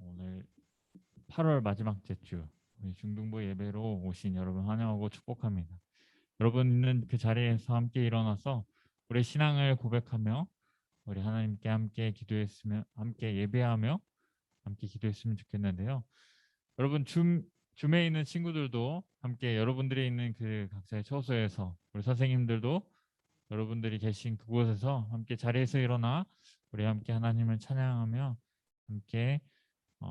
오늘 8월 마지막 주 우리 중등부 예배로 오신 여러분 환영하고 축복합니다. 여러분 있는 그 자리에서 함께 일어나서 우리 신앙을 고백하며 우리 하나님께 함께 기도했으면 함께 예배하며 함께 기도했으면 좋겠는데요. 여러분 줌에 있는 친구들도 함께 여러분들이 있는 그 각자의 처소에서 우리 선생님들도 여러분들이 계신 그곳에서 함께 자리에서 일어나 우리 함께 하나님을 찬양하며 함께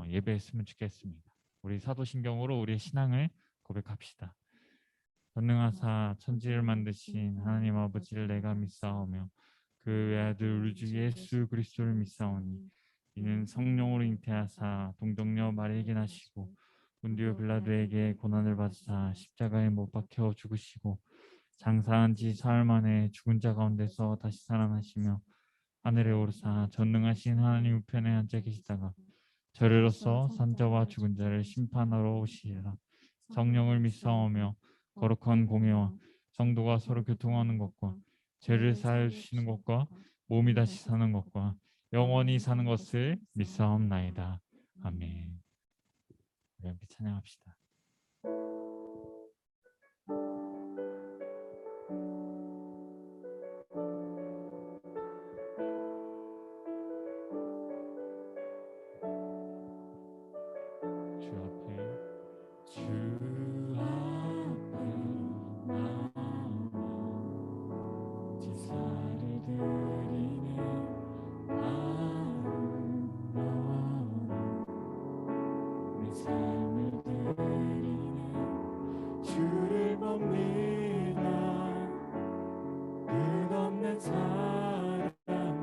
예배했으면 좋겠습니다. 우리 사도신경으로 우리의 신앙을 고백합시다. 전능하사 천지를 만드신 하나님 아버지를 내가 믿사오며 그 외아들 우리 주 예수 그리스도를 믿사오니 이는 성령으로 잉태하사 동정녀 마리에게 나시고 본디오 빌라도에게 고난을 받으사 십자가에 못 박혀 죽으시고 장사한 지 사흘 만에 죽은 자 가운데서 다시 살아나시며 하늘에 오르사 전능하신 하나님 우편에 앉아 계시다가 저리로서 산자와 죽은 자를 심판하러 오시리라. 성령을 믿사오며 거룩한 공예와 성도가 서로 교통하는 것과 죄를 사하여 주시는 것과 몸이 다시 사는 것과 영원히 사는 것을 믿사옵나이다. 아멘. 우리 함께 찬양합시다. 주 앞에 나와 제사를 드리네 마음 열어 내 삶을 드리네 주를 봅니다 끝없는 사랑만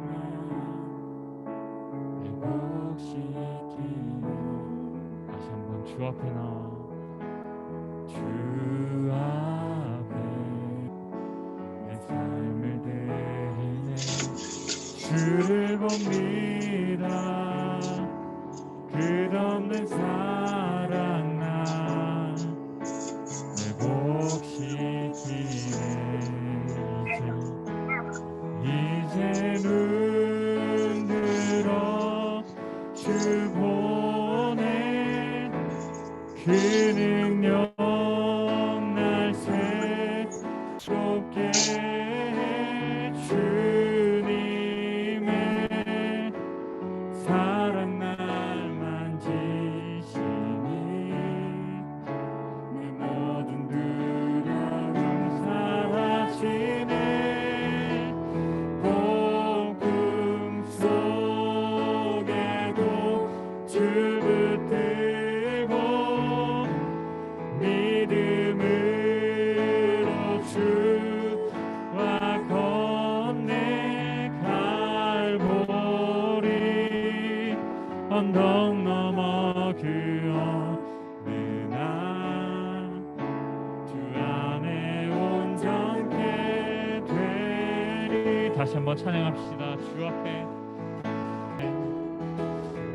내 몫이 있기를 다시 한번 주 앞에 나와 주 앞에 내 삶을 드리네 주를 봅니다 끝없는 사랑 나내 몫이 기네 이제 눈 들어 주 보내 그 능력 날 새롭게 해 주님의 사랑 날 만지시니 내 모든 두려움 사라지네 복음 속에도 주 붙들고 믿음으로 주와 건네 갈보리 언덕 넘어 그 어느 날 주 안에 온전케 되리 다시 한번 찬양합시다. 주 앞에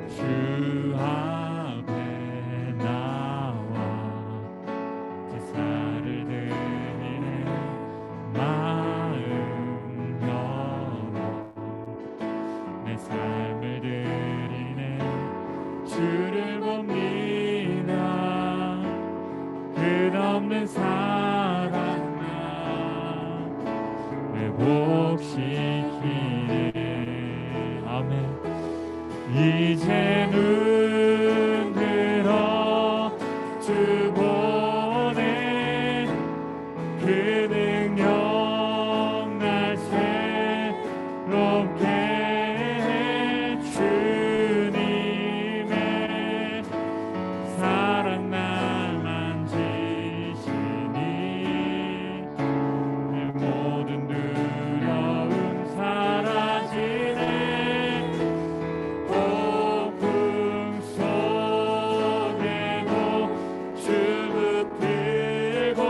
주 앞에 나와 제사를 드리네 마음 열어 내 삶을 드리네 주를 봅니다 끝없는 사랑 내 몫이 기네 아멘 이제 눈 들어 주 보내 그 능력 날 새롭게 해 주님의 사랑 날 만지시니 내 모든 두려움 사라지네 복음 속에도 주 붙들고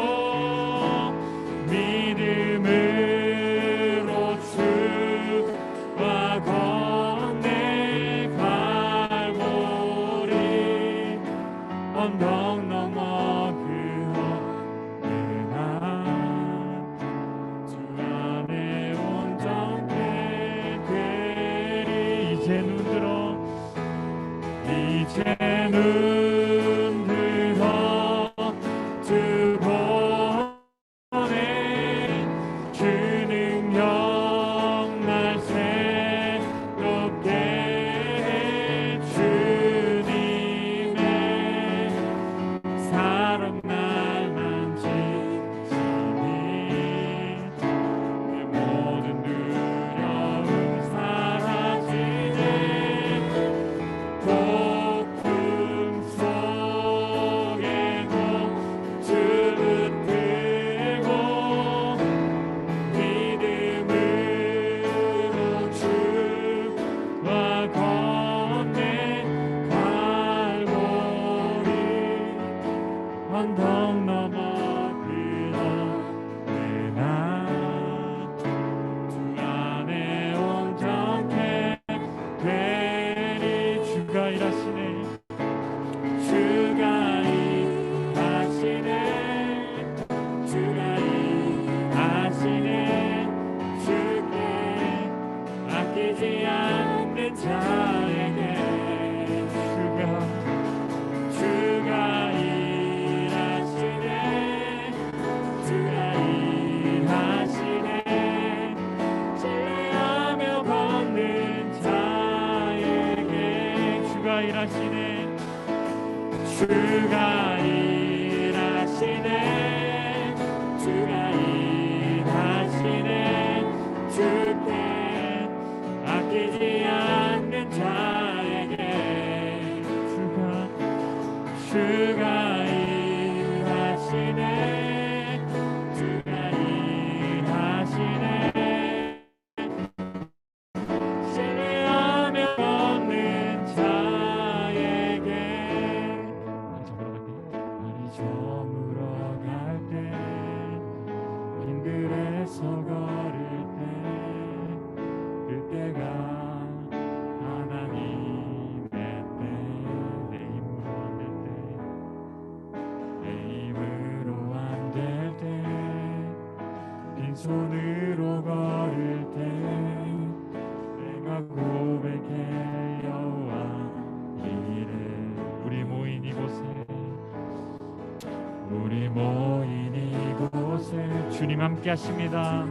믿음으로 주와 건네 갈보리 언덕 넘어 그 어느 날 주 안에 온전케 되리 이제 눈 들어 이제 눈 들어 두 번에 그 능력 날 새롭게 해 주님의 사랑 날 만지시니 내 모든 두려움 사라지네 폭풍 속에도 주붙들고 믿음으로 주와 건네 갈보리 언덕 넘어 그녀의 나주 안에 온전케 되리 주가 일하시네 주가 일하시네 주가 일하시네 주께 아끼지 않는 자에게 주가 일하시네 주가 일하시네 신뢰하며 걷는 자에게 주가 일하시네 주가 일하시네 주가 일하시네 주께 아끼지 않는 자에게 주가 일하시네 주가 일하시네 신뢰하며 걷는 자에게 날이 저물어 갈 때 빈들에서 걸을 때 그때가 하나님의 때 내 힘으로 안 될 때 내 힘으로 안 될 때 빈손으로 걸을 때 내가 고백해 여호와 이래 우리 모인 이곳에 주님 함께 하십니다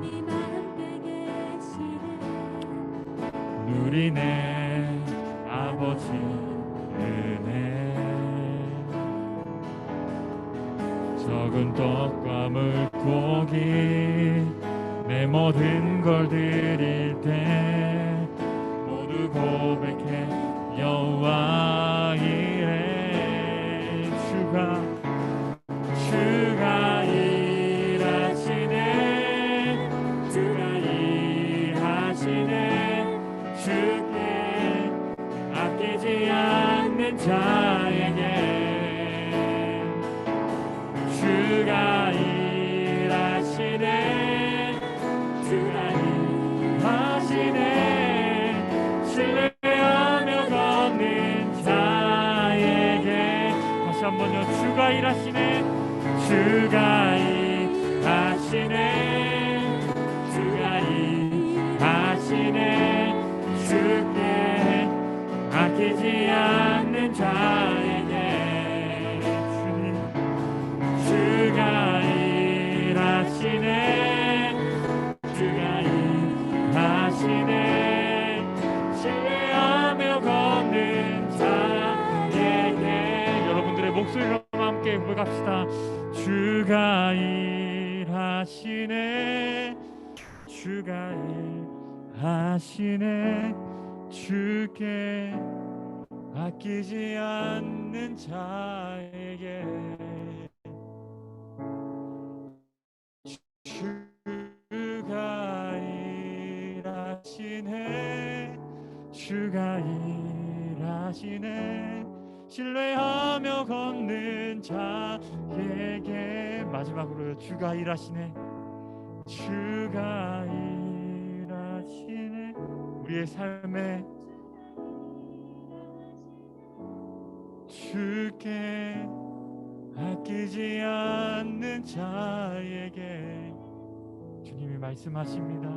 누리네 아버지 은혜 적은 떡과 물고기 내 모든 걸 드릴 때 모두 고백해 여호와 이래 주가 일하시네 주가 일하시네 주께 아끼지 않는 자에게 주가 일하시네 주가 일하시네 신뢰하며 걷는 자에게 다시 한번요 주가 일하시네 주가 일하시네 주가 일하시네 주께 아끼지 않는 자에게 주가 일하시네 주가 일하시네 신뢰하며 걷는 자에게 여러분들의 목소리로 함께 고백합시다 주가 일하시네 주가 일하시네 주께 아끼지 않는 자에게 주가 일하시네 주가 일하시네 신뢰하며 걷는 자에게 마지막으로요 주가 일하시네 주가 일하시네 우리의 삶에 주께 아끼지 않는 자에게 주님이 말씀하십니다.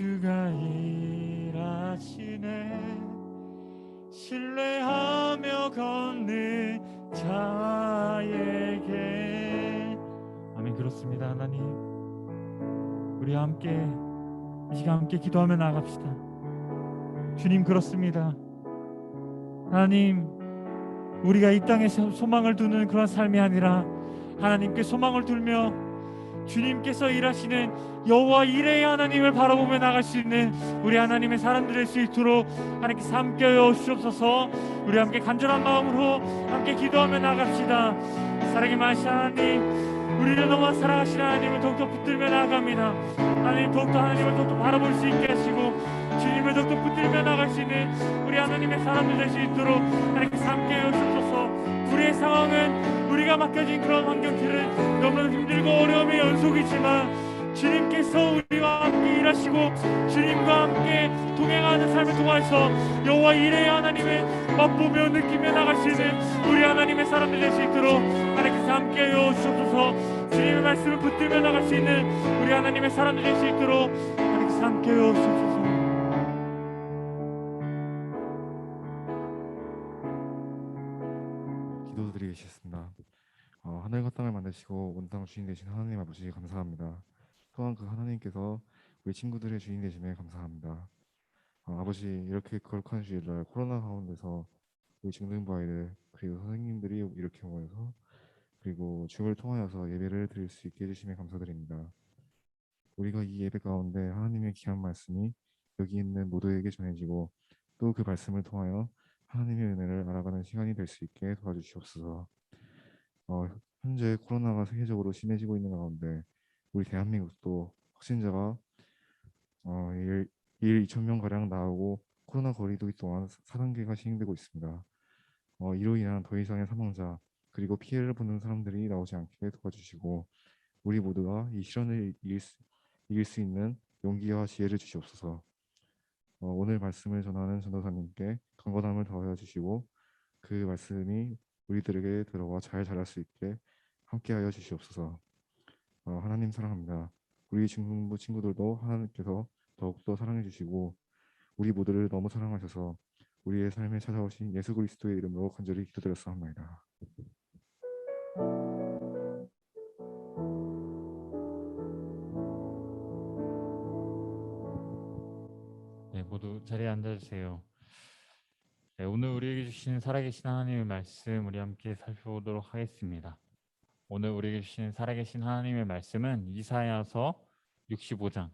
주가 일하시네. 신뢰하며 걷는 자에게. 아멘. 그렇습니다. 하나님, 우리 함께 이 시간 함께 기도하며 나갑시다. 주님, 그렇습니다. 하나님, 우리가 이 땅에 소망을 두는 그런 삶이 아니라 하나님께 소망을 두며 주님께서 일하시는 여호와 이레의 하나님을 바라보며 나갈 수 있는 우리 하나님의 사람들 될 수 있도록 하나님께서 함께하여 주옵소서. 우리 함께 간절한 마음으로 함께 기도하며 나갑시다. 사랑의 많으신 하나님, 우리를 너무 사랑하시는 하나님을 더욱더 붙들며 나아갑니다. 하나님, 더욱더 하나님을 더욱더 바라볼 수 있게 하시고 주님을 더욱더 붙들며 나갈 수 있는 우리 하나님의 사람들 될 수 있도록 하나님께서 함께하여 주옵소서. 우리의 상황은 우리가 맡겨진 그런 환경들은 너무나 힘들고 어려움의 연속이지만 주님께서 우리와 함께 일하시고 주님과 함께 동행하는 삶을 통해서 여호와 이레의 하나님을 맛보며 느끼며 나갈 수 있는 우리 하나님의 사람들 될 수 있도록 하나님께서 함께하여 주옵소서. 주님의 말씀을 붙들며 나갈 수 있는 우리 하나님의 사람들 될 수 있도록 하나님께서 함께하여 주옵소서. 기도드리겠습니다. 하늘과 땅을 만드시고 온 땅 주인 되신 하나님 아버지 감사합니다. 또한 그 하나님께서 우리 친구들의 주인 되심에 감사합니다. 아버지, 이렇게 거룩한 주일날 코로나 가운데서 우리 중등부 아이들 그리고 선생님들이 이렇게 모여서 그리고 줌을 통하여서 예배를 드릴 수 있게 해주심에 감사드립니다. 우리가 이 예배 가운데 하나님의 귀한 말씀이 여기 있는 모두에게 전해지고 또 그 말씀을 통하여 하나님의 은혜를 알아가는 시간이 될 수 있게 도와주시옵소서. 현재 코로나가 세계적으로 심해지고 있는 가운데 우리 대한민국도 확진자가 일 2천 명 가량 나오고 코로나 거리두기 또한 4단계가 시행되고 있습니다. 이로 인한 더 이상의 사망자 그리고 피해를 보는 사람들이 나오지 않게 도와주시고 우리 모두가 이 시련을 이길 수 있는 용기와 지혜를 주시옵소서. 오늘 말씀을 전하는 전도사님께 강건함을 더하여 주시고 그 말씀이 우리들에게 들어와 잘 자랄 수 있게 함께하여 주시옵소서. 하나님 사랑합니다. 우리 중등부 친구들도 하나님께서 더욱더 사랑해 주시고 우리 모두를 너무 사랑하셔서 우리의 삶에 찾아오신 예수 그리스도의 이름으로 간절히 기도드렸사옵나이다. 네, 모두 자리에 앉아주세요. 네, 오늘 우리에게 주신 살아계신 하나님의 말씀 우리 함께 살펴보도록 하겠습니다. 오늘 우리에게 주신 살아계신 하나님의 말씀은 이사야 65장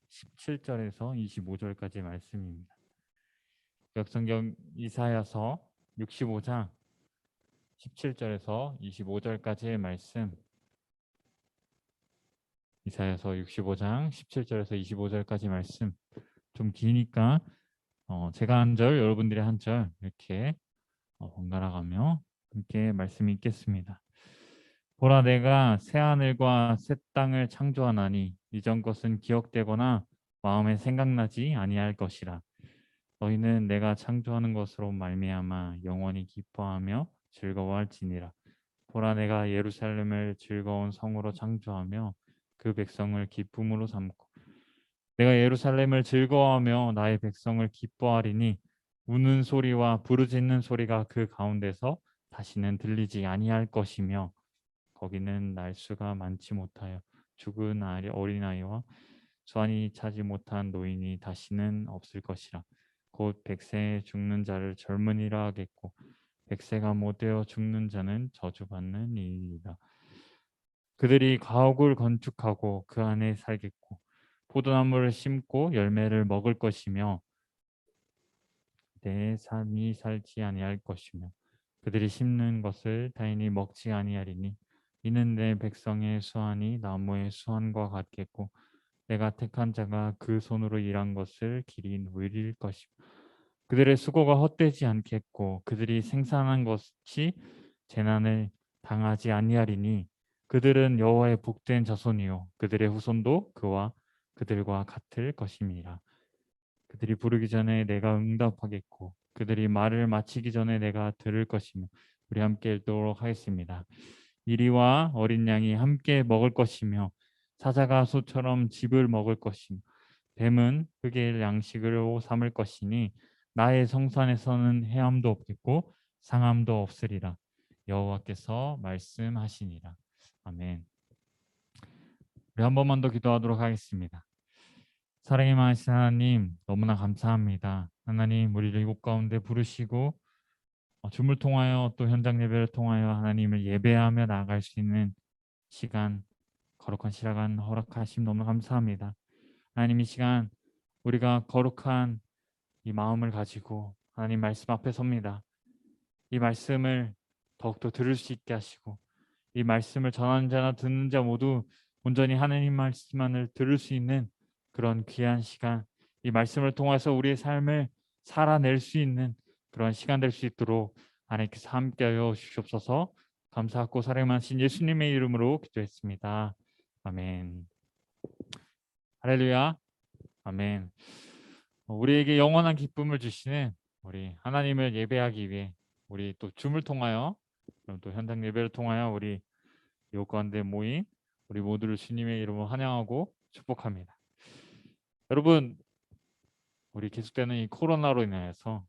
17절에서 25절까지 말씀입니다. 구약성경 이사야서 65장 17절에서 25절까지의 말씀, 이사야서 65장 17절에서 25절까지 말씀 좀 기니까 제가 한 절, 여러분들이 한 절 이렇게 번갈아 가며 함께 말씀이 있겠습니다. 보라, 내가 새 하늘과 새 땅을 창조하나니 이전 것은 기억되거나 마음에 생각나지 아니할 것이라. 너희는 내가 창조하는 것으로 말미암아 영원히 기뻐하며 즐거워할지니라. 보라, 내가 예루살렘을 즐거운 성으로 창조하며 그 백성을 기쁨으로 삼고 내가 예루살렘을 즐거워하며 나의 백성을 기뻐하리니 우는 소리와 부르짖는 소리가 그 가운데서 다시는 들리지 아니할 것이며 거기는 날수가 많지 못하여 죽은 어린아이와 수완이 차지 못한 노인이 다시는 없을 것이라. 곧 백세에 죽는 자를 젊은이라 하겠고 백세가 못되어 죽는 자는 저주받는 이이다. 그들이 가옥을 건축하고 그 안에 살겠고 포도나무를 심고 열매를 먹을 것이며 내 삶이 살지 아니할 것이며 그들이 심는 것을 다인히 먹지 아니하리니 이는 내 백성의 수완이 나무의 수완과 같겠고 내가 택한 자가 그 손으로 일한 것을 길이 누릴 것이며 그들의 수고가 헛되지 않겠고 그들이 생산한 것이 재난을 당하지 아니하리니 그들은 여호와의 복된 자손이요 그들의 후손도 그와 그들과 같을 것임이라. 그들이 부르기 전에 내가 응답하겠고 그들이 말을 마치기 전에 내가 들을 것이며. 우리 함께 읽도록 하겠습니다. 이리와 어린 양이 함께 먹을 것이며 사자가 소처럼 짚을 먹을 것이며 뱀은 흙의 양식으로 삼을 것이니 나의 성산에서는 해함도 없겠고 상함도 없으리라. 여호와께서 말씀하시니라. 아멘. 우리 한 번만 더 기도하도록 하겠습니다. 사랑이 많으신 하나님, 너무나 감사합니다. 하나님, 우리를 이곳 가운데 부르시고 줌을 통하여 또 현장 예배를 통하여 하나님을 예배하며 나아갈 수 있는 시간, 거룩한 시간 허락하심 너무 감사합니다. 하나님, 이 시간 우리가 거룩한 이 마음을 가지고 하나님 말씀 앞에 섭니다. 이 말씀을 더욱더 들을 수 있게 하시고 이 말씀을 전하는 자나 듣는 자 모두 온전히 하나님 말씀만을 들을 수 있는 그런 귀한 시간, 이 말씀을 통해서 우리의 삶을 살아낼 수 있는 그런 시간 될 수 있도록 하나님께서 함께하여 주시옵소서. 감사하고 사랑하신 예수님의 이름으로 기도했습니다. 아멘. 할렐루야. 아멘. 우리에게 영원한 기쁨을 주시는 우리 하나님을 예배하기 위해 우리 또 줌을 통하여 그럼 또 현장 예배를 통하여 우리 요 가운데 모인 우리 모두를 주님의 이름으로 환영하고 축복합니다. 여러분, 우리 계속되는 이 코로나로 인해서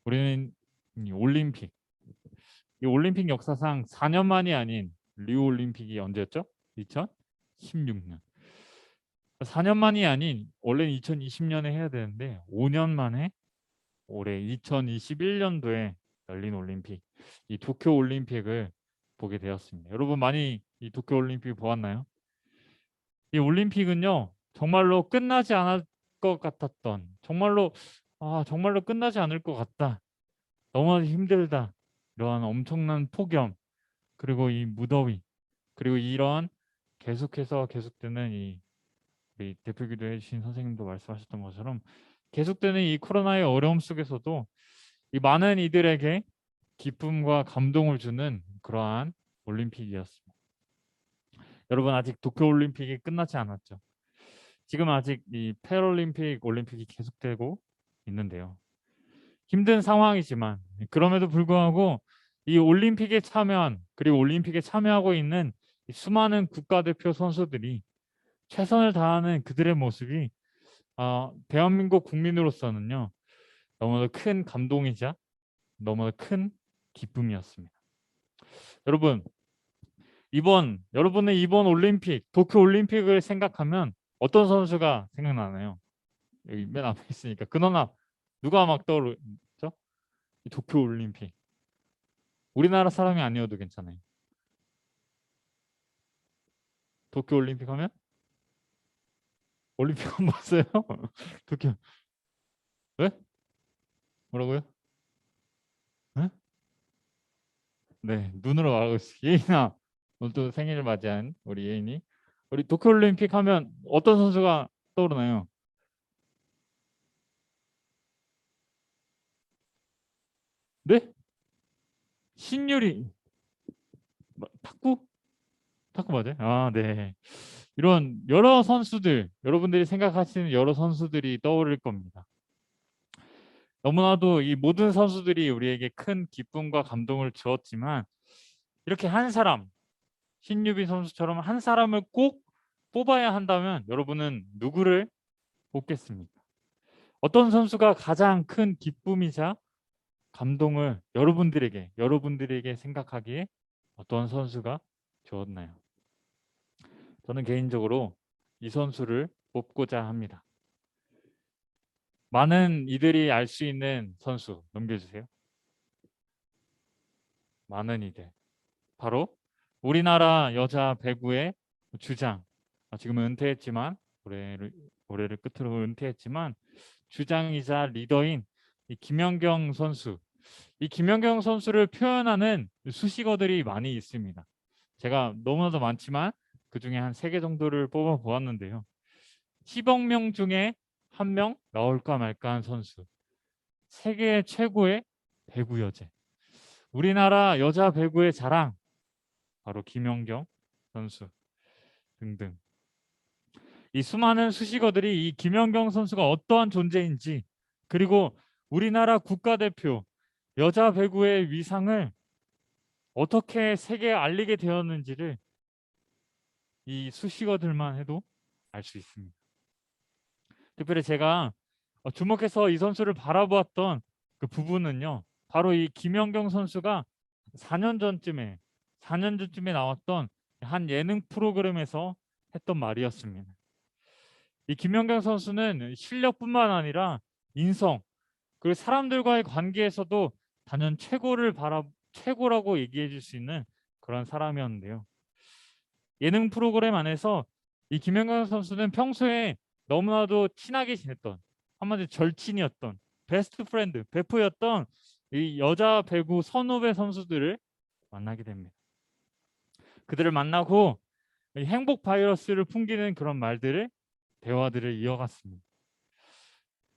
우리는 이 올림픽 역사상 4년 만이 아닌 리우 올림픽이 언제였죠? 2016년. 4년 만이 아닌 원래는 2020년에 해야 되는데 5년 만에 올해 2021년도에 열린 올림픽, 이 도쿄 올림픽을 보게 되었습니다. 여러분 많이 이 도쿄 올림픽 보았나요? 이 올림픽은요 정말로 끝나지 않을 것 같았던, 정말로 끝나지 않을 것 같다, 너무 힘들다, 이러한 엄청난 폭염, 그리고 이 무더위, 그리고 이런 계속되는 이 우리 대표기도 해주신 선생님도 말씀하셨던 것처럼 계속되는 이 코로나의 어려움 속에서도 이 많은 이들에게 기쁨과 감동을 주는 그러한 올림픽이었습니다. 여러분 아직 도쿄올림픽이 끝나지 않았죠. 지금 아직 이 패럴림픽 올림픽이 계속되고 있는데요. 힘든 상황이지만 그럼에도 불구하고 이 올림픽에 참여한 그리고 올림픽에 참여하고 있는 이 수많은 국가대표 선수들이 최선을 다하는 그들의 모습이 대한민국 국민으로서는요 너무나 큰 감동이자 너무나 큰 기쁨이었습니다. 여러분 여러분의 이번 올림픽 도쿄 올림픽을 생각하면 어떤 선수가 생각나나요? 여기 맨 앞에 있으니까 근원아 누가 막 떠오르죠? 이 도쿄 올림픽 우리나라 사람이 아니어도 괜찮아요. 도쿄 올림픽 하면 올림픽 안 봤어요? 도쿄 왜? 뭐라고요? 네? 네 눈으로 알고 있어. 예인아 오늘 또 생일을 맞이한 우리 예인이 우리 도쿄 올림픽 하면 어떤 선수가 떠오르나요? 네? 신유리 탁구? 탁구 맞아요? 아, 네. 이런 여러 선수들, 여러분들이 생각하시는 여러 선수들이 떠오를 겁니다. 너무나도 이 모든 선수들이 우리에게 큰 기쁨과 감동을 주었지만 이렇게 한 사람, 신유빈 선수처럼 한 사람을 꼭 뽑아야 한다면 여러분은 누구를 뽑겠습니까? 어떤 선수가 가장 큰 기쁨이자 감동을 여러분들에게 생각하기에 어떤 선수가 주었나요? 저는 개인적으로 이 선수를 뽑고자 합니다. 많은 이들이 알 수 있는 선수 넘겨주세요. 많은 이들. 바로 우리나라 여자 배구의 주장. 지금은 은퇴했지만 올해를 끝으로 은퇴했지만 주장이자 리더인 이 김연경 선수. 이 김연경 선수를 표현하는 수식어들이 많이 있습니다. 제가 너무나도 많지만 그 중에 한 3개 정도를 뽑아 보았는데요. 10억 명 중에 한 명 나올까 말까한 선수. 세계 최고의 배구 여제. 우리나라 여자 배구의 자랑. 바로 김연경 선수 등등. 이 수많은 수식어들이 이 김연경 선수가 어떠한 존재인지 그리고 우리나라 국가대표 여자 배구의 위상을 어떻게 세계에 알리게 되었는지를 이 수식어들만 해도 알 수 있습니다. 특별히 제가 주목해서 이 선수를 바라보았던 그 부분은요. 바로 이 김연경 선수가 4년 전쯤에 나왔던 한 예능 프로그램에서 했던 말이었습니다. 이 김연경 선수는 실력뿐만 아니라 인성, 그리고 사람들과의 관계에서도 단연 최고라고 얘기해 줄 수 있는 그런 사람이었는데요. 예능 프로그램 안에서 이 김연경 선수는 평소에 너무나도 친하게 지냈던, 한마디로 절친이었던, 베스트 프렌드, 베프였던 이 여자 배구 선후배 선수들을 만나게 됩니다. 그들을 만나고 이 행복 바이러스를 풍기는 그런 대화들을 이어갔습니다.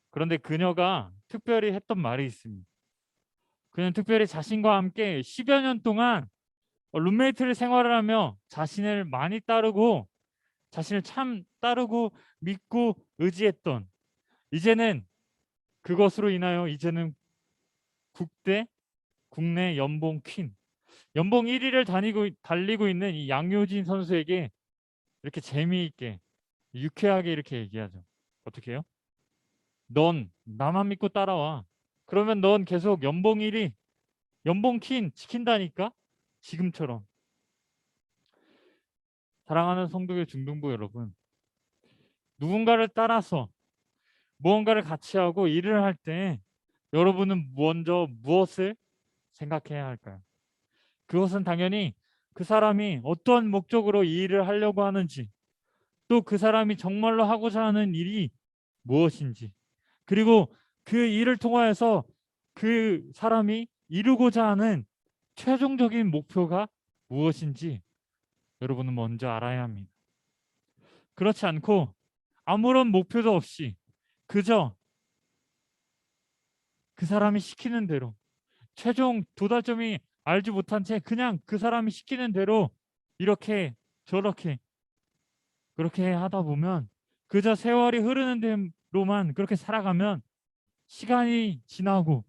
그런데 그녀가 특별히 했던 말이 있습니다. 그는 특별히 자신과 함께 10여 년 동안 룸메이트를 생활을 하며 자신을 참 따르고 믿고 의지했던, 이제는 그것으로 인하여 이제는 국내 연봉 퀸, 연봉 1위를 달리고 있는 이 양효진 선수에게 이렇게 재미있게 유쾌하게 이렇게 얘기하죠. 어떻게 해요? 넌 나만 믿고 따라와. 그러면 넌 계속 연봉 1위, 연봉 퀸 지킨다니까? 지금처럼. 사랑하는 성도교 중등부 여러분, 누군가를 따라서 무언가를 같이 하고 일을 할 때 여러분은 먼저 무엇을 생각해야 할까요? 그것은 당연히 그 사람이 어떤 목적으로 이 일을 하려고 하는지, 또 그 사람이 정말로 하고자 하는 일이 무엇인지, 그리고 그 일을 통하여서 그 사람이 이루고자 하는 최종적인 목표가 무엇인지 여러분은 먼저 알아야 합니다. 그렇지 않고 아무런 목표도 없이 그저 그 사람이 시키는 대로, 최종 도달점이 알지 못한 채 그냥 그 사람이 시키는 대로 이렇게 저렇게 그렇게 하다 보면, 그저 세월이 흐르는 대로만 그렇게 살아가면 시간이 지나고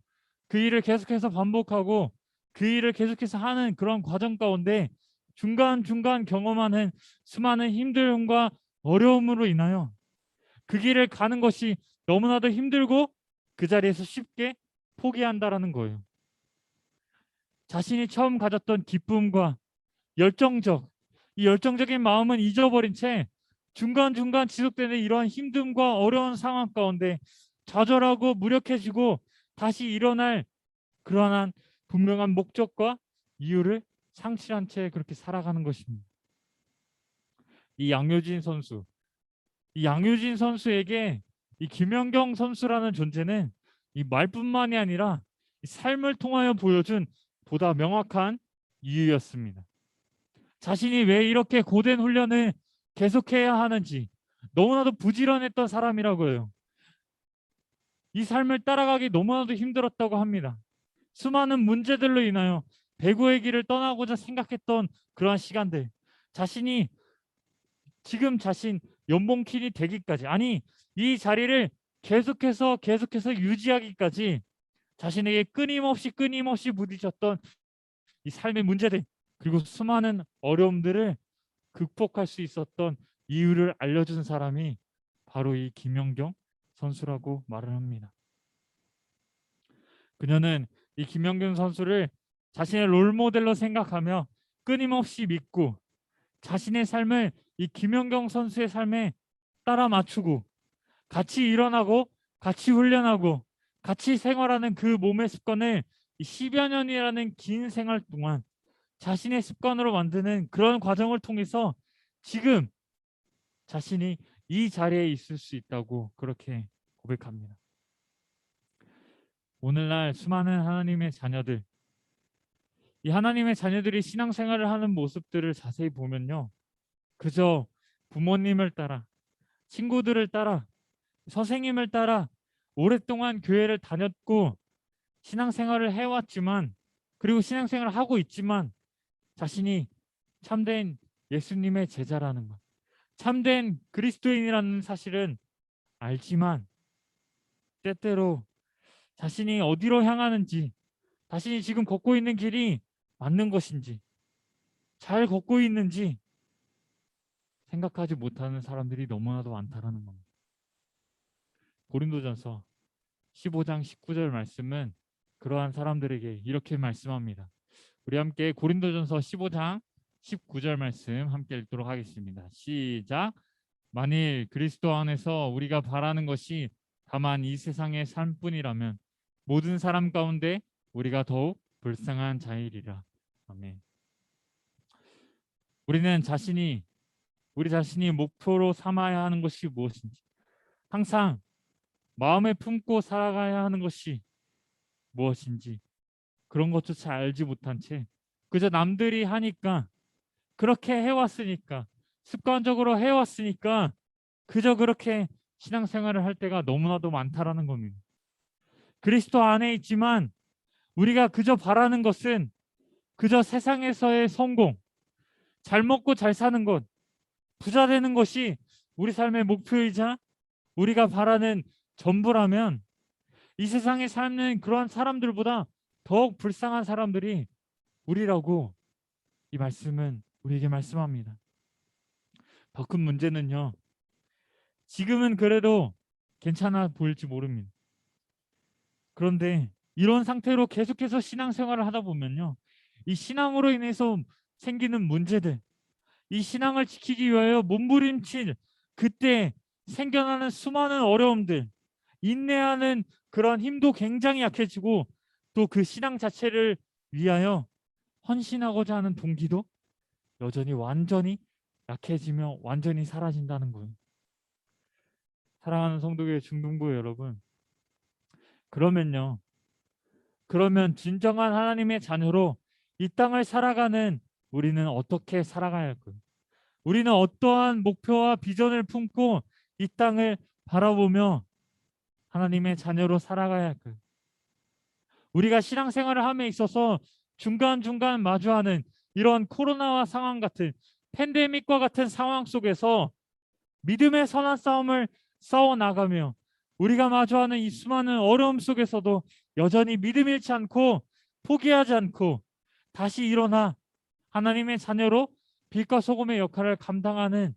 그 일을 계속해서 반복하고 그 일을 계속해서 하는 그런 과정 가운데 중간중간 경험하는 수많은 힘듦과 어려움으로 인하여 그 길을 가는 것이 너무나도 힘들고 그 자리에서 쉽게 포기한다라는 거예요. 자신이 처음 가졌던 기쁨과 열정적, 이 열정적인 마음은 잊어버린 채 중간중간 지속되는 이러한 힘듦과 어려운 상황 가운데 좌절하고 무력해지고 다시 일어날 그러한 분명한 목적과 이유를 상실한 채 그렇게 살아가는 것입니다. 이 양효진 선수, 이 양효진 선수에게 이 김연경 선수라는 존재는 이 말뿐만이 아니라 이 삶을 통하여 보여준 보다 명확한 이유였습니다. 자신이 왜 이렇게 고된 훈련을 계속해야 하는지 너무나도 부지런했던 사람이라고 해요. 이 삶을 따라가기 너무나도 힘들었다고 합니다. 수많은 문제들로 인하여 배구의 길을 떠나고자 생각했던 그러한 시간들, 자신이 지금 자신 연봉 퀸이 되기까지, 아니 이 자리를 계속해서 유지하기까지 자신에게 끊임없이 부딪혔던 이 삶의 문제들, 그리고 수많은 어려움들을 극복할 수 있었던 이유를 알려준 사람이 바로 이 김연경 선수라고 말을 합니다. 그녀는 이 김연경 선수를 자신의 롤모델로 생각하며 끊임없이 믿고 자신의 삶을 이 김연경 선수의 삶에 따라 맞추고 같이 일어나고 같이 훈련하고 같이 생활하는 그 몸의 습관을 이 10여 년이라는 긴 생활 동안 자신의 습관으로 만드는 그런 과정을 통해서 지금 자신이 이 자리에 있을 수 있다고 그렇게 고백합니다. 오늘날 수많은 하나님의 자녀들, 이 하나님의 자녀들이 신앙생활을 하는 모습들을 자세히 보면요, 그저 부모님을 따라, 친구들을 따라, 선생님을 따라 오랫동안 교회를 다녔고 신앙생활을 해왔지만, 그리고 신앙생활을 하고 있지만 자신이 참된 예수님의 제자라는 것, 참된 그리스도인이라는 사실은 알지만 때때로 자신이 어디로 향하는지, 자신이 지금 걷고 있는 길이 맞는 것인지, 잘 걷고 있는지, 생각하지 못하는 사람들이 너무나도 많다라는 겁니다. 고린도전서 15장 19절 말씀은 그러한 사람들에게 이렇게 말씀합니다. 우리 함께 고린도전서 15장 19절 말씀 함께 읽도록 하겠습니다. 시작. 만일 그리스도 안에서 우리가 바라는 것이 다만 이 세상의 삶뿐이라면 모든 사람 가운데 우리가 더욱 불쌍한 자이리라. 아멘. 우리는 우리 자신이 목표로 삼아야 하는 것이 무엇인지, 항상 마음에 품고 살아가야 하는 것이 무엇인지 그런 것조차 알지 못한 채 그저 남들이 하니까, 그렇게 해왔으니까, 습관적으로 해왔으니까 그저 그렇게 신앙생활을 할 때가 너무나도 많다라는 겁니다. 그리스도 안에 있지만 우리가 그저 바라는 것은 그저 세상에서의 성공, 잘 먹고 잘 사는 것, 부자 되는 것이 우리 삶의 목표이자 우리가 바라는 전부라면, 이 세상에 사는 그러한 사람들보다 더욱 불쌍한 사람들이 우리라고 이 말씀은 우리에게 말씀합니다. 더 큰 문제는요, 지금은 그래도 괜찮아 보일지 모릅니다. 그런데 이런 상태로 계속해서 신앙생활을 하다 보면요, 이 신앙으로 인해서 생기는 문제들, 이 신앙을 지키기 위하여 몸부림칠 그때 생겨나는 수많은 어려움들, 인내하는 그런 힘도 굉장히 약해지고, 또 그 신앙 자체를 위하여 헌신하고자 하는 동기도 여전히 완전히 약해지며 완전히 사라진다는 거예요. 사랑하는 성도교회 중등부 여러분, 그러면 진정한 하나님의 자녀로 이 땅을 살아가는 우리는 어떻게 살아가야 할까요? 우리는 어떠한 목표와 비전을 품고 이 땅을 바라보며 하나님의 자녀로 살아가야 할까요? 우리가 신앙생활을 함에 있어서 중간중간 마주하는 이런 코로나와 상황 같은, 팬데믹과 같은 상황 속에서 믿음의 선한 싸움을 싸워 나가며 우리가 마주하는 이 수많은 어려움 속에서도 여전히 믿음 잃지 않고 포기하지 않고 다시 일어나 하나님의 자녀로 빛과 소금의 역할을 감당하는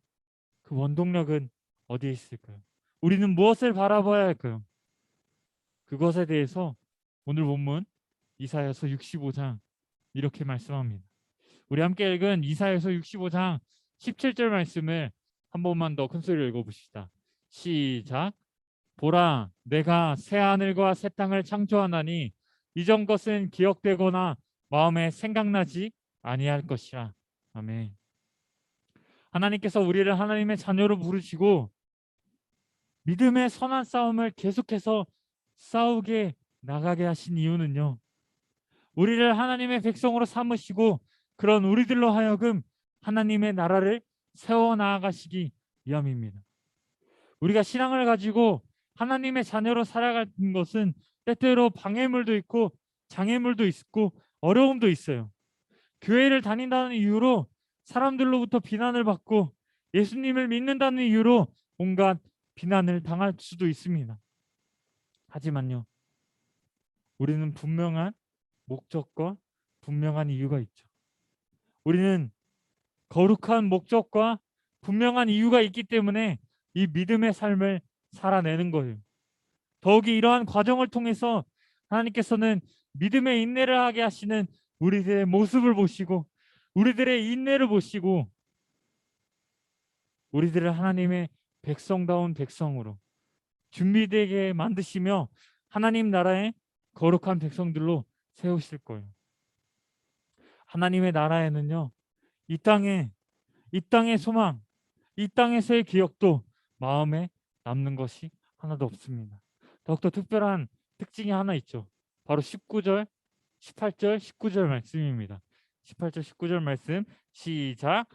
그 원동력은 어디에 있을까요? 우리는 무엇을 바라봐야 할까요? 그것에 대해서 오늘 본문 이사야서 65장 이렇게 말씀합니다. 우리 함께 읽은 이사야서 65장 17절 말씀을 한 번만 더 큰 소리로 읽어봅시다. 시작. 보라, 내가 새 하늘과 새 땅을 창조하나니 이전 것은 기억되거나 마음에 생각나지 아니할 것이라. 아멘. 하나님께서 우리를 하나님의 자녀로 부르시고 믿음의 선한 싸움을 계속해서 싸우게 나가게 하신 이유는요, 우리를 하나님의 백성으로 삼으시고 그런 우리들로 하여금 하나님의 나라를 세워 나아가시기 위함입니다. 우리가 신앙을 가지고 하나님의 자녀로 살아가는 것은 때때로 방해물도 있고 장애물도 있고 어려움도 있어요. 교회를 다닌다는 이유로 사람들로부터 비난을 받고 예수님을 믿는다는 이유로 온갖 비난을 당할 수도 있습니다. 하지만요, 우리는 분명한 목적과 분명한 이유가 있죠. 우리는 거룩한 목적과 분명한 이유가 있기 때문에 이 믿음의 삶을 살아내는 거예요. 더욱이 이러한 과정을 통해서 하나님께서는 믿음의 인내를 하게 하시는 우리들의 모습을 보시고 우리들의 인내를 보시고 우리들을 하나님의 백성다운 백성으로 준비되게 만드시며 하나님 나라의 거룩한 백성들로 세우실 거예요. 하나님의 나라에는요, 이 땅의 소망, 이 땅에서의 기억도 마음에 남는 것이 하나도 없습니다. 더욱더 특별한 특징이 하나 있죠. 바로 19절, 18절, 19절 말씀입니다. 18절, 19절 말씀 시작.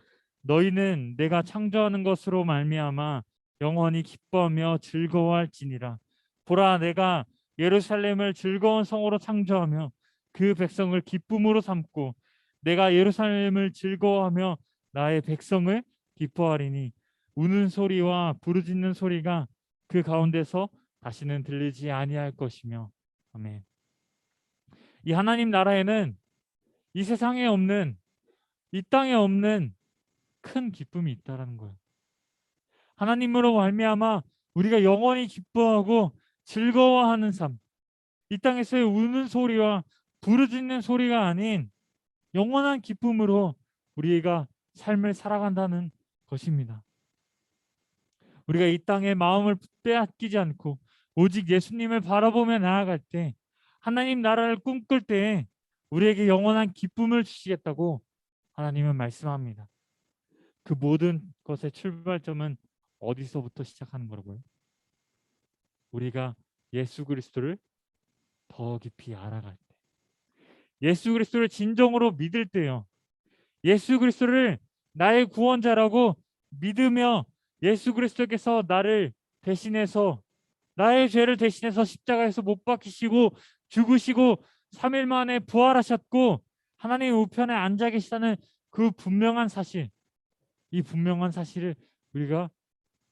너희는 내가 창조하는 것으로 말미암아 영원히 기뻐하며 즐거워할지니라. 보라, 내가 예루살렘을 즐거운 성으로 창조하며 그 백성을 기쁨으로 삼고 내가 예루살렘을 즐거워하며 나의 백성을 기뻐하리니 우는 소리와 부르짖는 소리가 그 가운데서 다시는 들리지 아니할 것이며. 아멘. 이 하나님 나라에는 이 세상에 없는, 이 땅에 없는 큰 기쁨이 있다라는 거예요. 하나님으로 말미암아 우리가 영원히 기뻐하고 즐거워하는 삶, 이 땅에서의 우는 소리와 부르짖는 소리가 아닌 영원한 기쁨으로 우리가 삶을 살아간다는 것입니다. 우리가 이 땅에 마음을 빼앗기지 않고 오직 예수님을 바라보며 나아갈 때, 하나님 나라를 꿈꿀 때 우리에게 영원한 기쁨을 주시겠다고 하나님은 말씀합니다. 그 모든 것의 출발점은 어디서부터 시작하는 거라고요? 우리가 예수 그리스도를 더 깊이 알아갈 때, 예수 그리스도를 진정으로 믿을 때요. 예수 그리스도를 나의 구원자라고 믿으며 예수 그리스도께서 나를 대신해서, 나의 죄를 대신해서 십자가에서 못 박히시고 죽으시고 3일 만에 부활하셨고 하나님 우편에 앉아 계시다는 그 분명한 사실, 이 분명한 사실을 우리가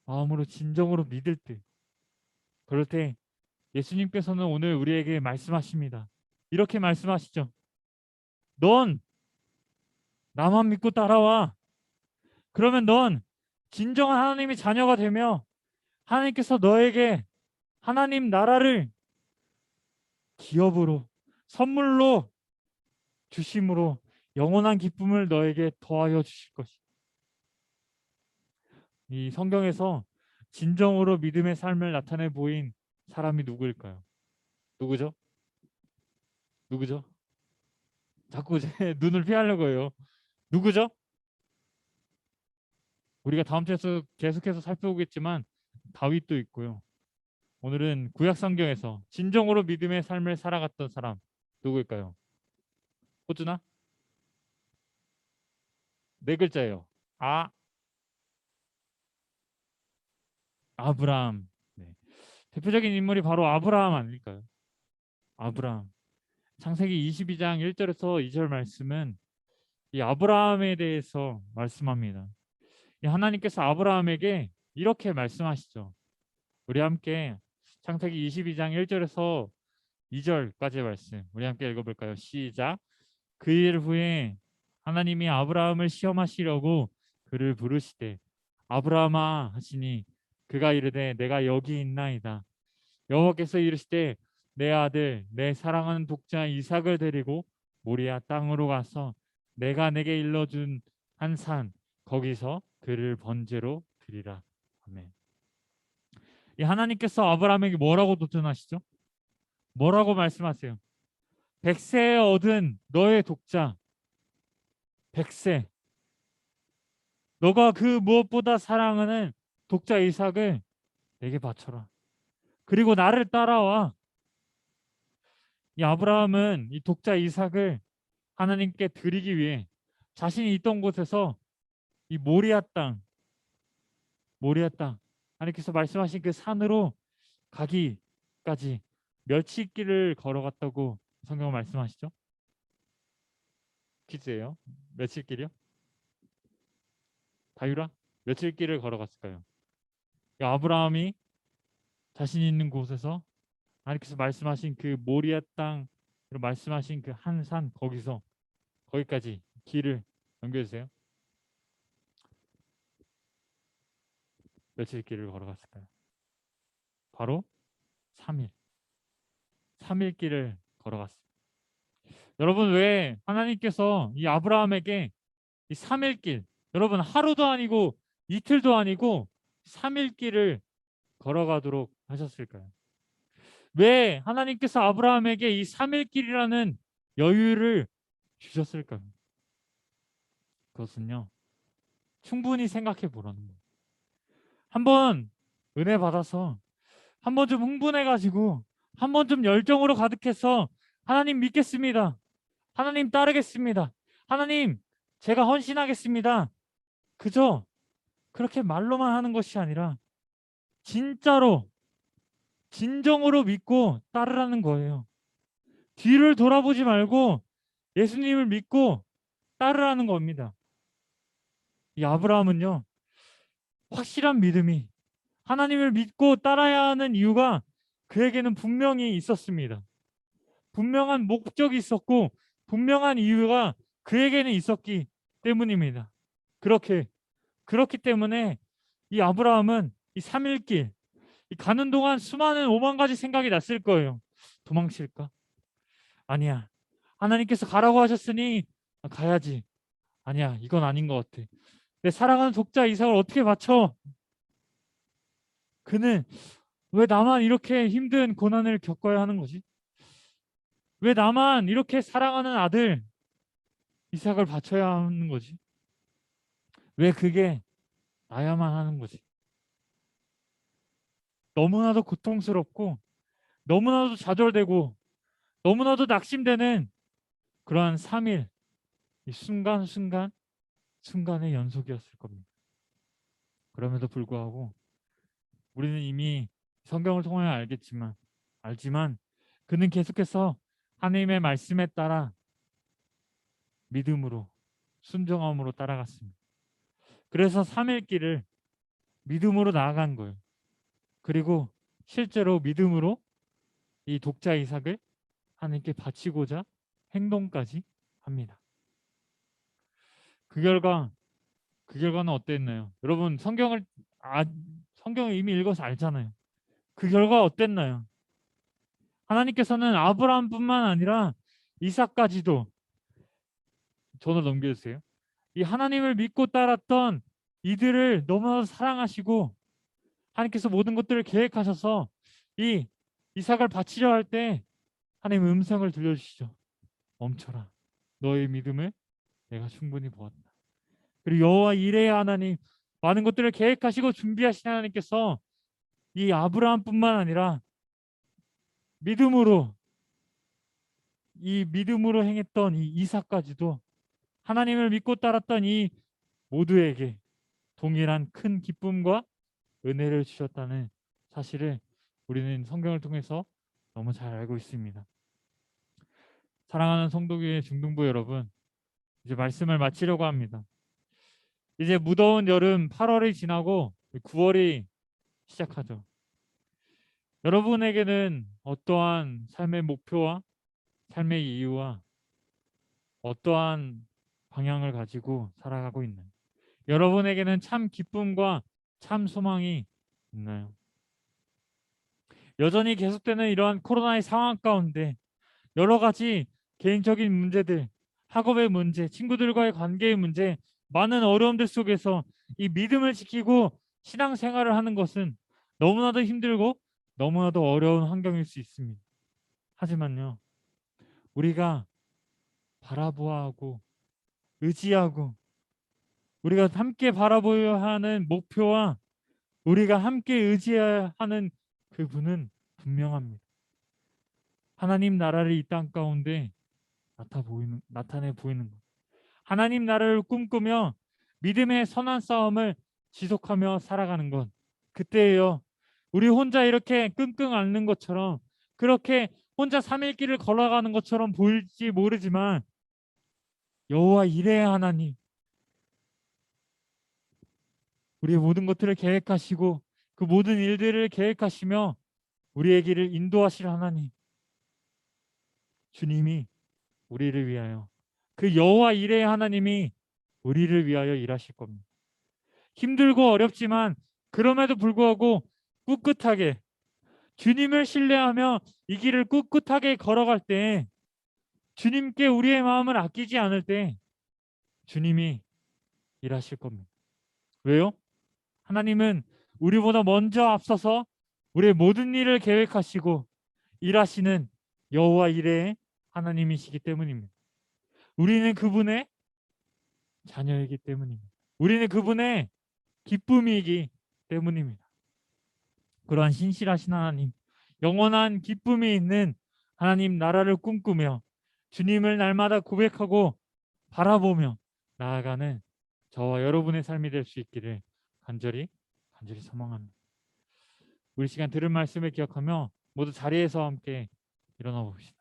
마음으로 진정으로 믿을 때, 그럴 때 예수님께서는 오늘 우리에게 말씀하십니다. 이렇게 말씀하시죠. 넌 나만 믿고 따라와. 그러면 넌 진정한 하나님의 자녀가 되며 하나님께서 너에게 하나님 나라를 기업으로, 선물로 주심으로 영원한 기쁨을 너에게 더하여 주실 것이다. 이 성경에서 진정으로 믿음의 삶을 나타내 보인 사람이 누구일까요? 누구죠? 누구죠? 자꾸 제 눈을 피하려고 해요. 누구죠? 우리가 다음 주에서 계속해서 살펴보겠지만 다윗도 있고요. 오늘은 구약 성경에서 진정으로 믿음의 삶을 살아갔던 사람 누구일까요? 호주나? 네 글자예요. 아브라함. 네. 대표적인 인물이 바로 아브라함 아닐까요? 아브라함. 창세기 22장 1절에서 2절 말씀은 이 아브라함에 대해서 말씀합니다. 이 하나님께서 아브라함에게 이렇게 말씀하시죠. 우리 함께 창세기 22장 1절에서 2절까지의 말씀 우리 함께 읽어볼까요? 시작. 그 일 후에 하나님이 아브라함을 시험하시려고 그를 부르시되 아브라함아 하시니 그가 이르되 내가 여기 있나이다. 여호와께서 이르시되 내 아들 내 사랑하는 독자 이삭을 데리고 모리아 땅으로 가서 내가 내게 일러준 한 산 거기서 그를 번제로 드리라. 아멘. 이 하나님께서 아브라함에게 뭐라고 도전하시죠? 뭐라고 말씀하세요? 백세에 얻은 너의 독자, 백세, 너가 그 무엇보다 사랑하는 독자 이삭을 내게 바쳐라. 그리고 나를 따라와. 이 아브라함은 이 독자 이삭을 하나님께 드리기 위해 자신이 있던 곳에서 이 모리아 땅, 하나님께서 말씀하신 그 산으로 가기까지 며칠 길을 걸어갔다고 성경은 말씀하시죠? 퀴즈예요. 며칠 길이요? 다유라? 며칠 길을 걸어갔을까요? 이 아브라함이 자신 있는 곳에서 하나님께서 말씀하신 그 모리아 땅으로 말씀하신 그 한 산 거기까지 길을 넘겨주세요. 며칠 길을 걸어갔을까요? 바로 3일. 3일 길을 걸어갔습니다. 여러분 왜 하나님께서 이 아브라함에게 이 3일 길, 여러분 하루도 아니고 이틀도 아니고 3일 길을 걸어가도록 하셨을까요? 왜 하나님께서 아브라함에게 이 3일 길이라는 여유를 주셨을까요? 그것은요, 충분히 생각해 보라는 거예요. 한번 은혜 받아서 한번 좀 흥분해가지고 한번 좀 열정으로 가득해서 하나님 믿겠습니다. 하나님 따르겠습니다. 하나님 제가 헌신하겠습니다. 그저 그렇게 말로만 하는 것이 아니라 진짜로 진정으로 믿고 따르라는 거예요. 뒤를 돌아보지 말고 예수님을 믿고 따르라는 겁니다. 이 아브라함은요, 확실한 믿음이, 하나님을 믿고 따라야 하는 이유가 그에게는 분명히 있었습니다. 분명한 목적이 있었고 분명한 이유가 그에게는 있었기 때문입니다. 그렇기 때문에 이 아브라함은 이 3일 길 이 가는 동안 수많은 오만 가지 생각이 났을 거예요. 도망칠까? 아니야. 하나님께서 가라고 하셨으니 가야지. 아니야. 이건 아닌 것 같아. 내 사랑하는 독자 이삭을 어떻게 바쳐? 그는 왜 나만 이렇게 힘든 고난을 겪어야 하는 거지? 왜 나만 이렇게 사랑하는 아들 이삭을 바쳐야 하는 거지? 왜 그게 나야만 하는 거지? 너무나도 고통스럽고 너무나도 좌절되고 너무나도 낙심되는 그러한 3일 이 순간순간 순간의 연속이었을 겁니다. 그럼에도 불구하고 우리는 이미 성경을 통해 알지만 그는 계속해서 하나님의 말씀에 따라 믿음으로 순종함으로 따라갔습니다. 그래서 3일 길을 믿음으로 나아간 거예요. 그리고 실제로 믿음으로 이 독자 이삭을 하나님께 바치고자 행동까지 합니다. 그 결과 그 결과는 어땠나요? 여러분 성경을 이미 읽어서 알잖아요. 그 결과 어땠나요? 하나님께서는 아브라함뿐만 아니라 이삭까지도 전을 넘겨주세요. 이 하나님을 믿고 따랐던 이들을 너무나도 사랑하시고 하나님께서 모든 것들을 계획하셔서 이 이삭을 바치려 할 때 하나님 음성을 들려주시죠. 멈춰라. 너의 믿음을 내가 충분히 보았다. 그리고 여호와 이레의 하나님 많은 것들을 계획하시고 준비하신 하나님께서 이 아브라함뿐만 아니라 믿음으로 믿음으로 행했던 이 이삭까지도 하나님을 믿고 따랐던 이 모두에게 동일한 큰 기쁨과 은혜를 주셨다는 사실을 우리는 성경을 통해서 너무 잘 알고 있습니다. 사랑하는 성도교회 중등부 여러분, 이제 말씀을 마치려고 합니다. 이제 무더운 여름 8월이 지나고 9월이 시작하죠. 여러분에게는 어떠한 삶의 목표와 삶의 이유와 어떠한 방향을 가지고 살아가고 있나요? 여러분에게는 참 기쁨과 참 소망이 있나요? 여전히 계속되는 이러한 코로나의 상황 가운데 여러 가지 개인적인 문제들, 학업의 문제, 친구들과의 관계의 문제, 많은 어려움들 속에서 이 믿음을 지키고 신앙생활을 하는 것은 너무나도 힘들고 너무나도 어려운 환경일 수 있습니다. 하지만요, 우리가 바라보아야 하고 의지하고 우리가 함께 바라보아야 하는 목표와 우리가 함께 의지해야 하는 그분은 분명합니다. 하나님 나라를 이 땅 가운데 나타내 보이는 것. 하나님 나라를 꿈꾸며 믿음의 선한 싸움을 지속하며 살아가는 것. 그때예요. 우리 혼자 이렇게 끙끙 앓는 것처럼 그렇게 혼자 3일 길을 걸어가는 것처럼 보일지 모르지만 여호와 이레의 하나님 우리의 모든 것들을 계획하시고 그 모든 일들을 계획하시며 우리의 길을 인도하실 하나님 주님이 우리를 위하여 그 여호와 이레의 하나님이 우리를 위하여 일하실 겁니다. 힘들고 어렵지만 그럼에도 불구하고 꿋꿋하게 주님을 신뢰하며 이 길을 꿋꿋하게 걸어갈 때 주님께 우리의 마음을 아끼지 않을 때 주님이 일하실 겁니다. 왜요? 하나님은 우리보다 먼저 앞서서 우리의 모든 일을 계획하시고 일하시는 여호와 이레의 하나님이시기 때문입니다. 우리는 그분의 자녀이기 때문입니다. 우리는 그분의 기쁨이기 때문입니다. 그러한 신실하신 하나님, 영원한 기쁨이 있는 하나님 나라를 꿈꾸며 주님을 날마다 고백하고 바라보며 나아가는 저와 여러분의 삶이 될 수 있기를 간절히 소망합니다. 우리 시간 들은 말씀을 기억하며 모두 자리에서 함께 일어나 봅시다.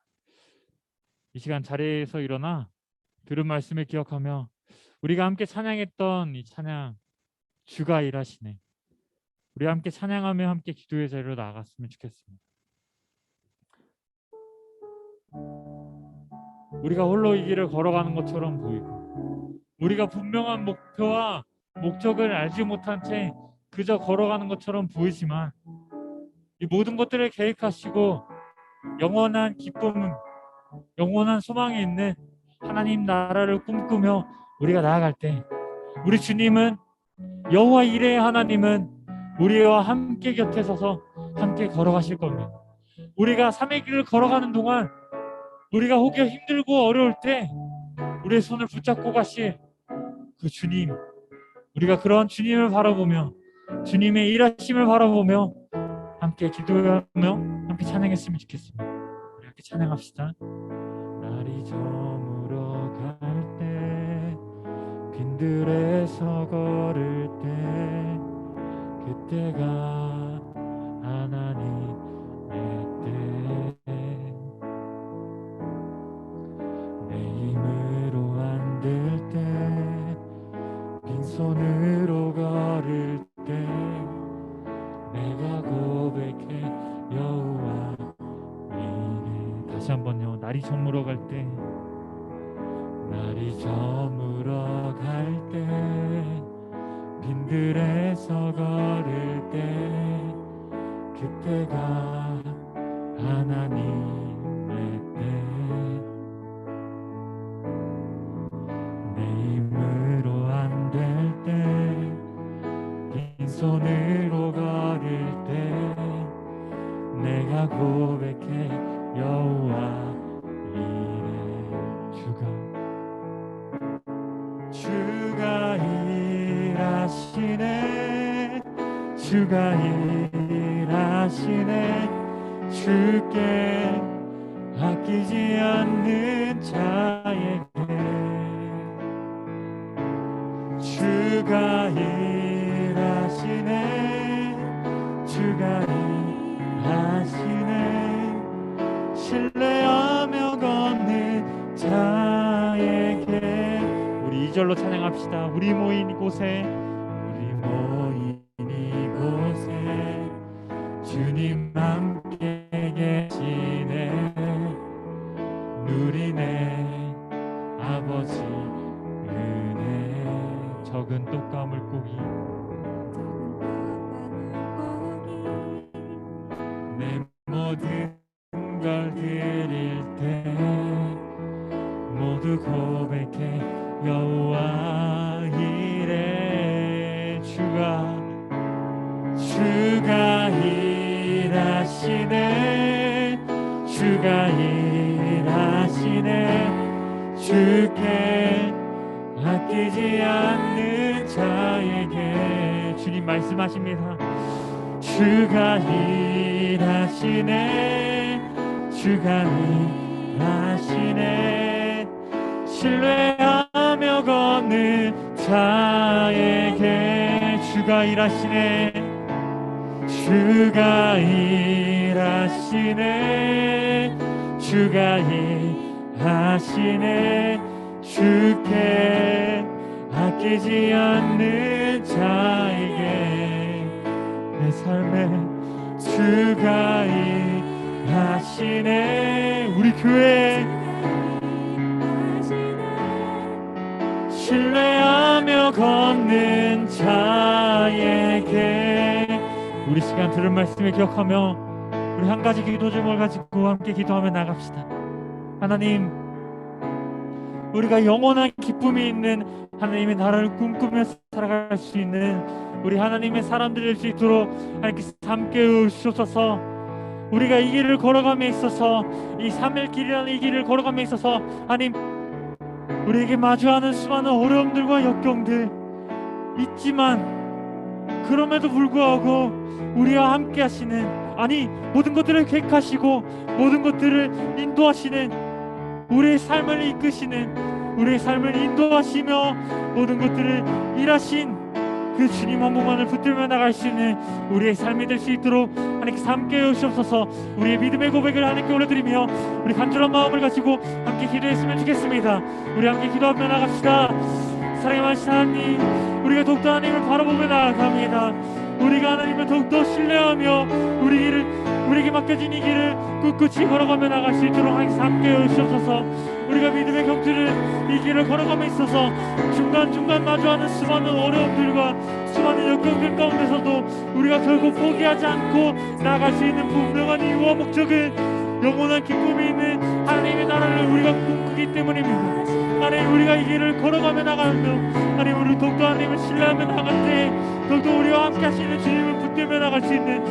이 시간 자리에서 일어나 들은 말씀을 기억하며 우리가 함께 찬양했던 이 찬양 주가 일하시네. 우리 함께 찬양하며 함께 기도의 자리로 나아갔으면 좋겠습니다. 우리가 홀로 이 길을 걸어가는 것처럼 보이고 우리가 분명한 목표와 목적을 알지 못한 채 그저 걸어가는 것처럼 보이지만 이 모든 것들을 계획하시고 영원한 기쁨, 영원한 소망이 있는 하나님 나라를 꿈꾸며 우리가 나아갈 때 우리 주님은, 여호와 이레의 하나님은 우리와 함께 곁에 서서 함께 걸어가실 겁니다. 우리가 삶의 길을 걸어가는 동안 우리가 혹여 힘들고 어려울 때 우리의 손을 붙잡고 가실 그 주님, 우리가 그런 주님을 바라보며 주님의 일하심을 바라보며 함께 기도하며 함께 찬양했으면 좋겠습니다. 우리 함께 찬양합시다. 날이 저물어 갈 때 빈들에서 걸을 때 그때가 하나님의 때 내 힘으로 안 될 때 빈손으로 걸을 때 내가 고백해 여호와 이레. 다시 한번요. 날이 저물어 갈 때, 날이 저물어 갈 때 빈들에서 걸을 때 그때가 하나님의 때 내 힘으로 안 될 때 빈손으로 걸을 때 내가 고백해 여호와 이레. 주가 일하시네, 주가 일하시네. 주께 아끼지 않는 자에게 주가 일하시네, 주가 일하시네. 신뢰하며 걷는 자에게. 우리 2절로 찬양합시다. 우리 모인 이곳에, 우리 모인 이곳에 주님 함께 계시네. 누리네 아버지 은혜. 적은 떡과 물고기 내 모든 걸 드릴 때 모두 고백해 여호와 이레. 주가 일하시네, 주가 일하시네. 주께 아끼지 않는 자에게. 주님 말씀하십니다. 주가 일하시네, 주가 일하시네. 신뢰하며 걷는 자에게 주가 일하시네, 주가 일하시네, 주가 일하시네. 주께 아끼지 않는 자에게 내 삶에 주가 일하시네. 우리 교회 신뢰하며 걷는 자에게. 우리 시간 들은 말씀을 기억하며 우리 한 가지 기도 제목을 가지고 함께 기도하며 나갑시다. 하나님, 우리가 영원한 기쁨이 있는 하나님의 나라를 꿈꾸며 살아갈 수 있는 우리 하나님의 사람들 될 수 있도록 하나님께서 함께 해주셔서 우리가 이 길을 걸어감에 있어서, 이 3일 길이라는 이 길을 걸어감에 있어서 하나님, 우리에게 마주하는 수많은 어려움들과 역경들 있지만 그럼에도 불구하고 우리와 함께 하시는, 아니 모든 것들을 계획하시고 모든 것들을 인도하시는, 우리의 삶을 이끄시는, 우리의 삶을 인도하시며 모든 것들을 일하신 그 주님 한 분만을 붙들며 나갈 수 있는 우리의 삶이 될 수 있도록 하나님께서 함께 해주시옵소서. 우리의 믿음의 고백을 하나님께 올려드리며 우리 간절한 마음을 가지고 함께 기도했으면 좋겠습니다. 우리 함께 기도하며 나갑시다. 사랑의 많으신 하나님, 우리가 더욱더 하나님을 바라보며 나아갑니다. 우리가 하나님을 더욱더 신뢰하며 우리 길을 우리에게 맡겨진 이 길을 꿋꿋이 걸어가며 나갈 수 있도록 함께 해주옵소서. 우리가 믿음의 경주를 이 길을 걸어감에 있어서 중간중간 마주하는 수많은 어려움들과 수많은 역경들 가운데서도 우리가 결국 포기하지 않고 나아갈 수 있는 분명한 이유와 목적은 영원한 기쁨이 있는 하나님의 나라를 우리가 꿈꾸기 때문입니다. 하나님, 우리가 이 길을 걸어가며 나가며 하나님, 우리 더욱더 하나님을 신뢰하며 나갈 때 더욱더 우리와 함께 하시는 주님을 붙들며 나갈 수 있는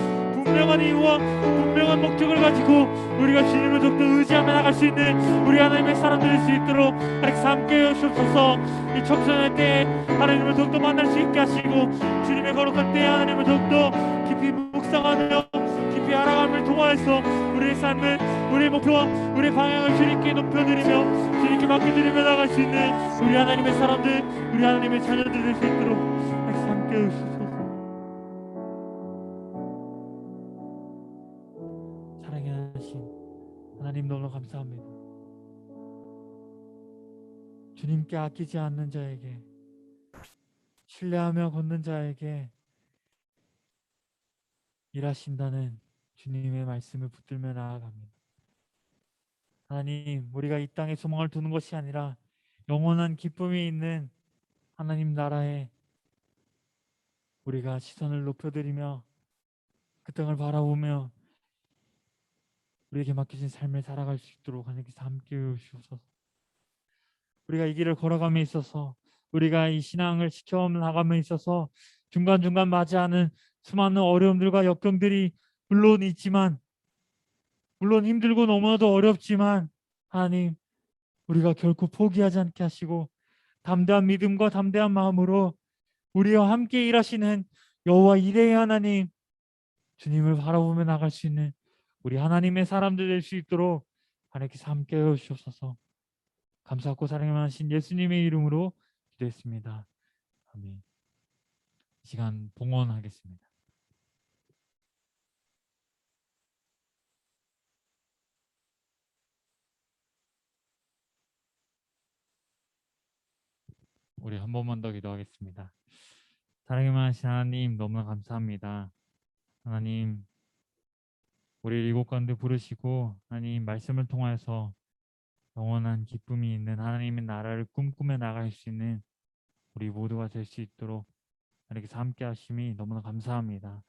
분명한 이유와 분명한 목적을 가지고 우리가 주님을 더욱더 의지하며 나갈 수 있는 우리 하나님의 사람 될 수 있도록 하나님께서 함께 해주옵소서. 이 청소년 때에 하나님을 더욱더 만날 수 있게 하시고 주님의 거룩한 때에 하나님을 더욱더 깊이 묵상하며 깊이 알아감을 통하여서 우리의 삶을, 우리의 목표와 우리의 방향을 주님께 높여드리며 주님께 맡겨드리며 나갈 수 있는 우리 하나님의 사람들, 우리 하나님의 자녀들 될 수 있도록 하나님께서 함께 해주옵소서. 사랑하신 하나님, 너무 감사합니다. 주님께 아끼지 않는 자에게, 신뢰하며 걷는 자에게 일하신다는 주님의 말씀을 붙들며 나아갑니다. 하나님, 우리가 이 땅에 소망을 두는 것이 아니라 영원한 기쁨이 있는 하나님 나라에 우리가 시선을 높여드리며 그 땅을 바라보며 우리에게 맡겨진 삶을 살아갈 수 있도록 하나님께서 함께 해주시옵소서. 우리가 이 길을 걸어감에 있어서, 우리가 이 신앙을 지켜나감에 있어서 중간중간 맞이하는 수많은 어려움들과 역경들이 물론 있지만, 물론 힘들고 너무나도 어렵지만 하나님, 우리가 결코 포기하지 않게 하시고 담대한 믿음과 담대한 마음으로 우리와 함께 일하시는 여호와 이레의 하나님, 주님을 바라보며 나갈 수 있는 우리 하나님의 사람들 될 수 있도록 하나님께서 함께 해주시옵소서. 감사하고 사랑하신 예수님의 이름으로 기도했습니다. 아멘. 이 시간 봉헌하겠습니다. 우리 한 번만 더 기도하겠습니다. 사랑하신 하나님, 너무나 감사합니다. 하나님, 우리 이곳 가운데 부르시고 하나님 말씀을 통해서 영원한 기쁨이 있는 하나님의 나라를 꿈꾸며 나갈 수 있는 우리 모두가 될 수 있도록 하나님께서 함께 하심이 너무나 감사합니다.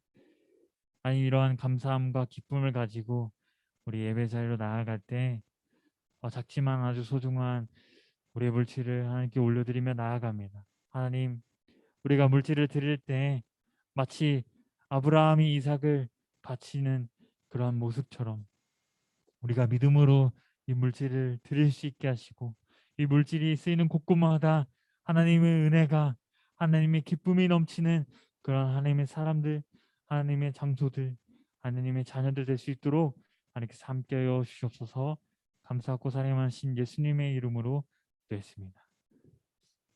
하나님, 이러한 감사함과 기쁨을 가지고 우리 예배 자리로 나아갈 때 작지만 아주 소중한 우리의 물질을 하나님께 올려드리며 나아갑니다. 하나님, 우리가 물질을 드릴 때 마치 아브라함이 이삭을 바치는 그러한 모습처럼 우리가 믿음으로 이 물질을 드릴 수 있게 하시고, 이 물질이 쓰이는 곳곳마다 하나님의 은혜가, 하나님의 기쁨이 넘치는 그런 하나님의 사람들, 하나님의 장소들, 하나님의 자녀들 될 수 있도록 하나님께서 함께하여 주시옵소서. 감사하고 사랑하신 예수님의 이름으로 기도했습니다.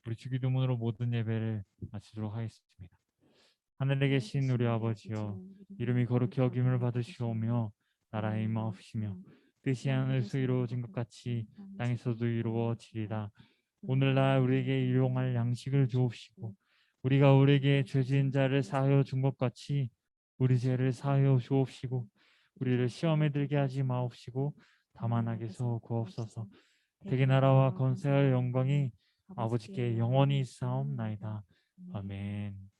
우리 주기도문으로 모든 예배를 마치도록 하겠습니다. 하늘에 계신 우리 아버지여, 이름이 거룩히 여김을 받으시오며 나라의 임하옵시며 뜻이 하늘에서 이루어진 것 같이 땅에서도 이루어지리다. 오늘날 우리에게 일용할 양식을 주옵시고 우리가 우리에게 죄 지은 자를 사하여 준 것 같이 우리 죄를 사하여 주옵시고 우리를 시험에 들게 하지 마옵시고 다만 악에서 구하옵소서. 대개 나라와 권세와 영광이 아버지께 영원히 있사옵나이다. 아멘.